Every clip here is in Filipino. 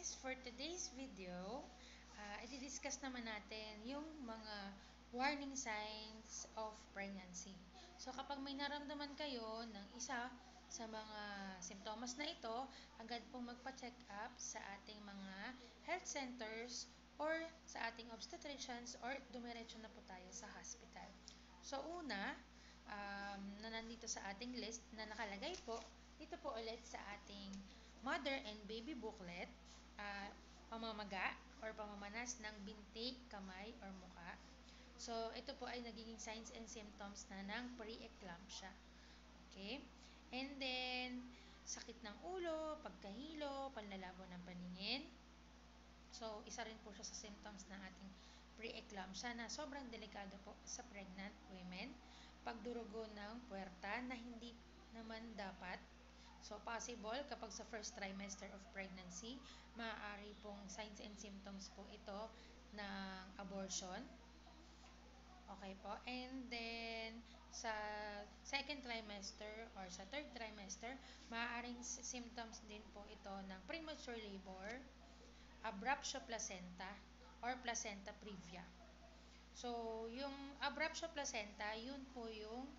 guys, for today's video, i-discuss naman natin yung mga warning signs of pregnancy. So kapag may naramdaman kayo ng isa sa mga simptomas na ito, agad pong magpa-check up sa ating mga health centers or sa ating obstetricians or dumiretso na po tayo sa hospital. So una, na nandito sa ating list na nakalagay po, dito po ulit sa ating mother and baby booklet, pamamaga or pamamanas ng binti, kamay, or muka. So, ito po ay nagiging signs and symptoms na ng pre-eclampsia. Okay? And then, sakit ng ulo, pagkahilo, panlalabo ng paningin. So, isa rin po siya sa symptoms ng ating pre-eclampsia na sobrang delikado po sa pregnant women. Pagdurugo ng puwerta na hindi naman dapat. So, possible kapag sa first trimester of pregnancy, maaari pong signs and symptoms po ito ng abortion. Okay po. And then, sa second trimester or sa third trimester, maaaring symptoms din po ito ng premature labor, abruptio placenta, or placenta previa. So, yung abruptio placenta, yun po yung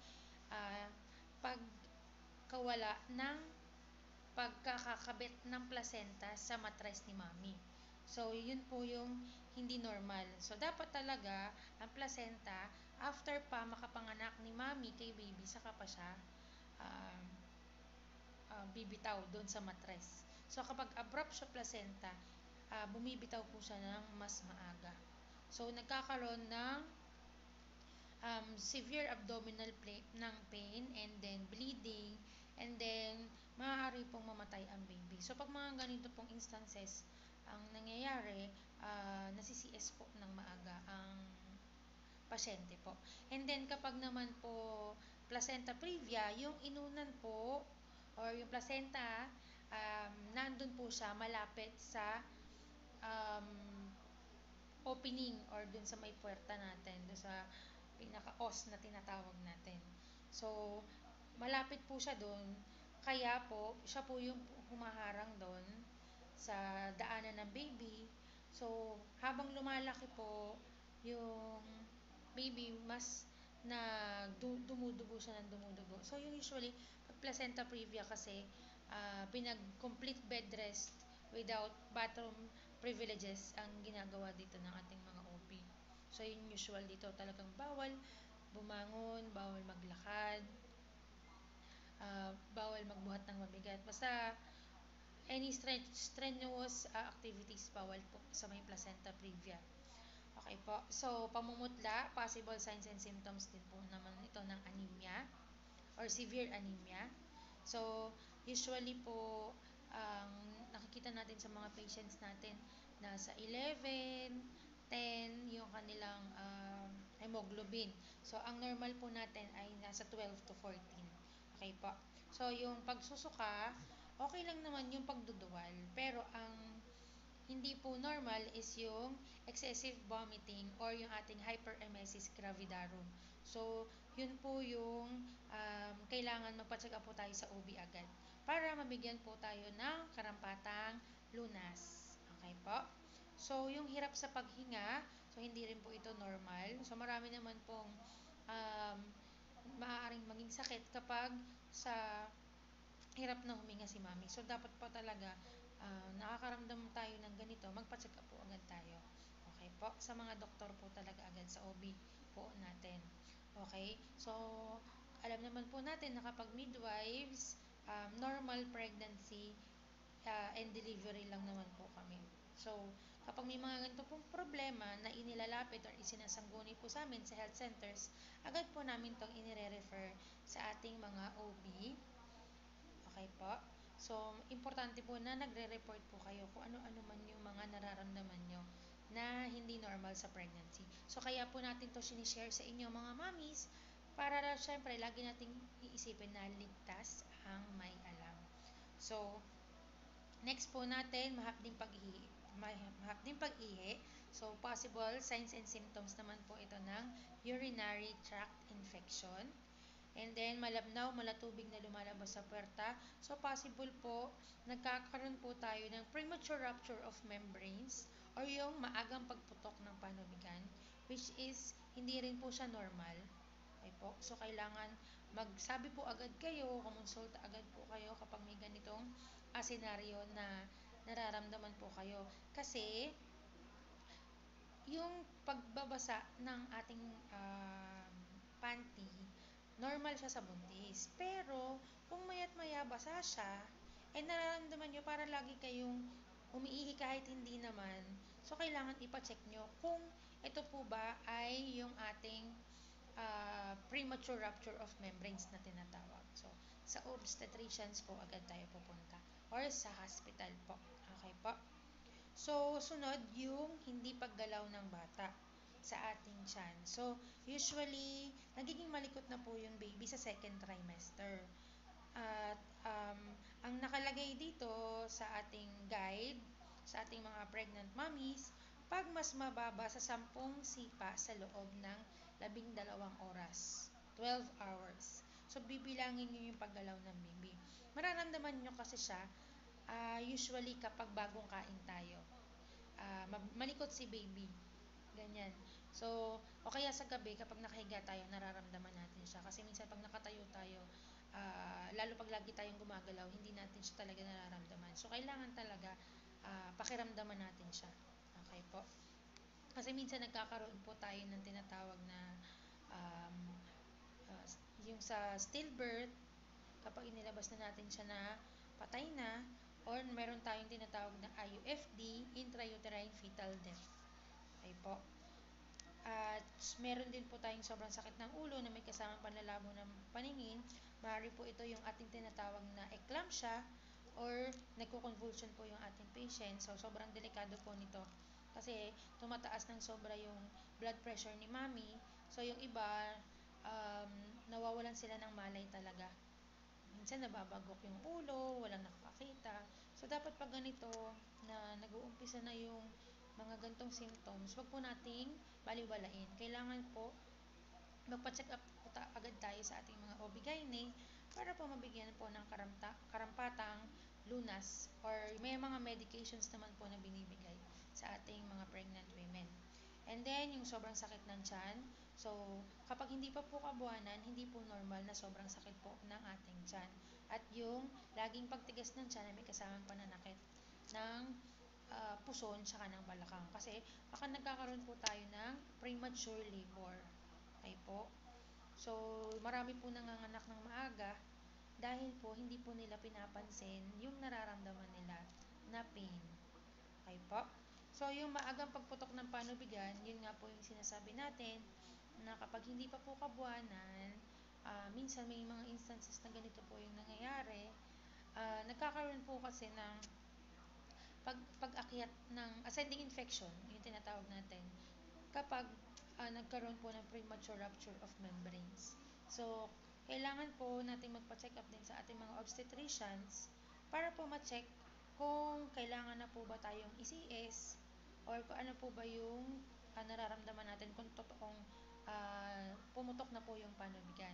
pagkawala ng pagkakakabit ng placenta sa matres ni mami. So, yun po yung hindi normal. So, dapat talaga ang placenta, after pa makapanganak ni mami kay baby, saka pa siya bibitaw doon sa matres. So, kapag abruptio placenta, bumibitaw po siya ng mas maaga. So, nagkakaroon ng severe abdominal pain and then bleeding and then maaari pong mamatay ang baby. So, pag mga ganito pong instances ang nangyayari, nasi-CS po ng maaga ang pasyente po. And then, kapag naman po placenta previa, yung inunan po or yung placenta, nandun po siya malapit sa opening or dun sa may puwerta natin, dun sa pinaka-os na tinatawag natin. So, malapit po siya dun, kaya po, siya po yung humaharang dun sa daanan ng baby. So, habang lumalaki po yung baby, mas dumudugo siya ng dumudugo. So, yung usually, pag placenta previa kasi, pinag-complete bed rest without bathroom privileges ang ginagawa dito ng ating mga OB. So, yun usual dito. Talagang bawal bumangon, bawal maglakad, bawal magbuhat ng mabigat. Basta, any strenuous activities, bawal po sa may placenta previa. Okay po. So, pamumutla, possible signs and symptoms din po naman ito ng anemia or severe anemia. So, usually po, nakikita natin sa mga patients natin, nasa 11, 10 yung kanilang hemoglobin. So, ang normal po natin ay nasa 12 to 14. Okay po. So, yung pagsusuka, okay lang naman yung pagduduwal. Pero, ang hindi po normal is yung excessive vomiting or yung ating hyperemesis gravidarum. So, yun po yung kailangan magpa-check up po tayo sa OB agad para mabigyan po tayo ng karampatang lunas. Okay po? So, yung hirap sa paghinga, so hindi rin po ito normal. So, marami naman pong maaaring maging sakit kapag sa hirap na huminga si mami. So, dapat po talaga nakakaramdam tayo ng ganito, magpa-check up po agad tayo. Okay po? Sa mga doktor po talaga agad sa OB po natin. Okay? So, alam naman po natin na kapag midwives, normal pregnancy and delivery lang naman po kami. So, kapag may mga ganito pong problema na inilalapit or isinasangguni po sa amin sa health centers, agad po namin itong inire-refer sa ating mga OB. Okay po? So, importante po na nagre-report po kayo kung ano-ano man yung mga nararamdaman nyo na hindi normal sa pregnancy. So, kaya po natin to sinishare sa inyo mga mommies para syempre lagi nating iisipin na ligtas ang may alam. So, next po natin, mahapding pag-ihi. So, possible signs and symptoms naman po ito ng urinary tract infection. And then, malabnaw, malatubig na lumalabas sa puwerta. So, possible po, nagkakaroon po tayo ng premature rupture of membranes or yung maagang pagputok ng panubigan, which is hindi rin po siya normal. Okay po. So, kailangan magsabi po agad kayo, kumonsulta agad po kayo kapag may ganitong senaryo na nararamdaman po kayo. Kasi, yung pagbabasa ng ating panty, normal siya sa buntis. Pero, kung maya't maya basa siya, eh nararamdaman nyo para lagi kayong umiihi kahit hindi naman, so kailangan ipacheck nyo kung ito po ba ay yung ating premature rupture of membranes na tinatawag. So, sa obstetricians po agad tayo pupunta or sa hospital po. Okay po? So, sunod yung hindi paggalaw ng bata sa ating tiyan. So, usually, nagiging malikot na po yung baby sa second trimester. At ang nakalagay dito sa ating guide, sa ating mga pregnant mommies, pag mas mababa sa 10 sipa sa loob ng 12 oras, 12 hours. So, bibilangin nyo yung paggalaw ng baby. Mararamdaman nyo kasi siya usually kapag bagong kain tayo. Malikot si baby. Ganyan. So, o kaya sa gabi, kapag nakahiga tayo, nararamdaman natin siya. Kasi minsan pag nakatayo tayo, lalo pag lagi tayong gumagalaw, hindi natin siya talaga nararamdaman. So, kailangan talaga pakiramdaman natin siya. Okay po? Kasi minsan nagkakaroon po tayo ng tinatawag na um, uh, yung sa stillbirth, kapag inilabas na natin siya na patay na, or meron tayong tinatawag na IUFD, intrauterine fetal death. Okay po. At meron din po tayong sobrang sakit ng ulo na may kasamang panlalabo ng paningin. Maaari po ito yung ating tinatawag na eclampsia or nagko-convulsion po yung ating patient. So, sobrang delikado po nito. Kasi tumataas ng sobra yung blood pressure ni mommy. So, yung iba, nawawalan sila ng malay talaga. Minsan nababagok yung ulo, walang nakakakita. So, dapat pag ganito na nag-uumpisa na yung mga gantong symptoms, wag po nating baliwalain. Kailangan po magpa-check up po agad tayo sa ating mga OB/GYN para po mabigyan po ng karampatang lunas or may mga medications naman po na binibigay sa ating mga pregnant women. And then, yung sobrang sakit ng tiyan. So, kapag hindi pa po kabuanan, hindi po normal na sobrang sakit po ng ating tiyan. At yung laging pagtigas ng tiyan na may kasamang pananakit ng puson tsaka ng balakang. Kasi baka nagkakaroon po tayo ng premature labor. Okay po? So, marami po nanganganak ng maaga dahil po hindi po nila pinapansin yung nararamdaman nila na pain. Okay po? So, yung maagang pagputok ng panubigan, yun nga po yung sinasabi natin na kapag hindi pa po kabuanan, minsan may mga instances na ganito po yung nangyayari. Nagkakaroon po kasi ng pag-akyat ng ascending infection, yung tinatawag natin, kapag nagkaroon po ng premature rupture of membranes. So, kailangan po natin magpa-check up din sa ating mga obstetricians para po ma-check kung kailangan na po ba tayong ECS or kung ano po ba yung nararamdaman natin kung totoong pumutok na po yung panubigan.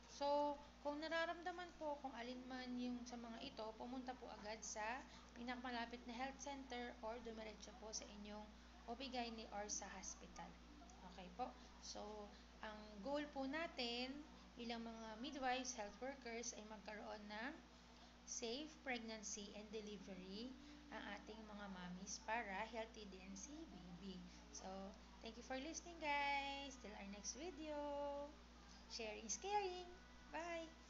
So, kung nararamdaman po kung alin man yung sa mga ito, pumunta po agad sa pinakamalapit na health center or dumiretso po sa inyong OB/GYN or sa hospital. Okay po? So, ang goal po natin bilang mga midwives, health workers ay magkaroon ng safe pregnancy and delivery ang ating mga mommies para healthy din si baby. So, thank you for listening guys. Till our next video. Sharing is caring. Bye!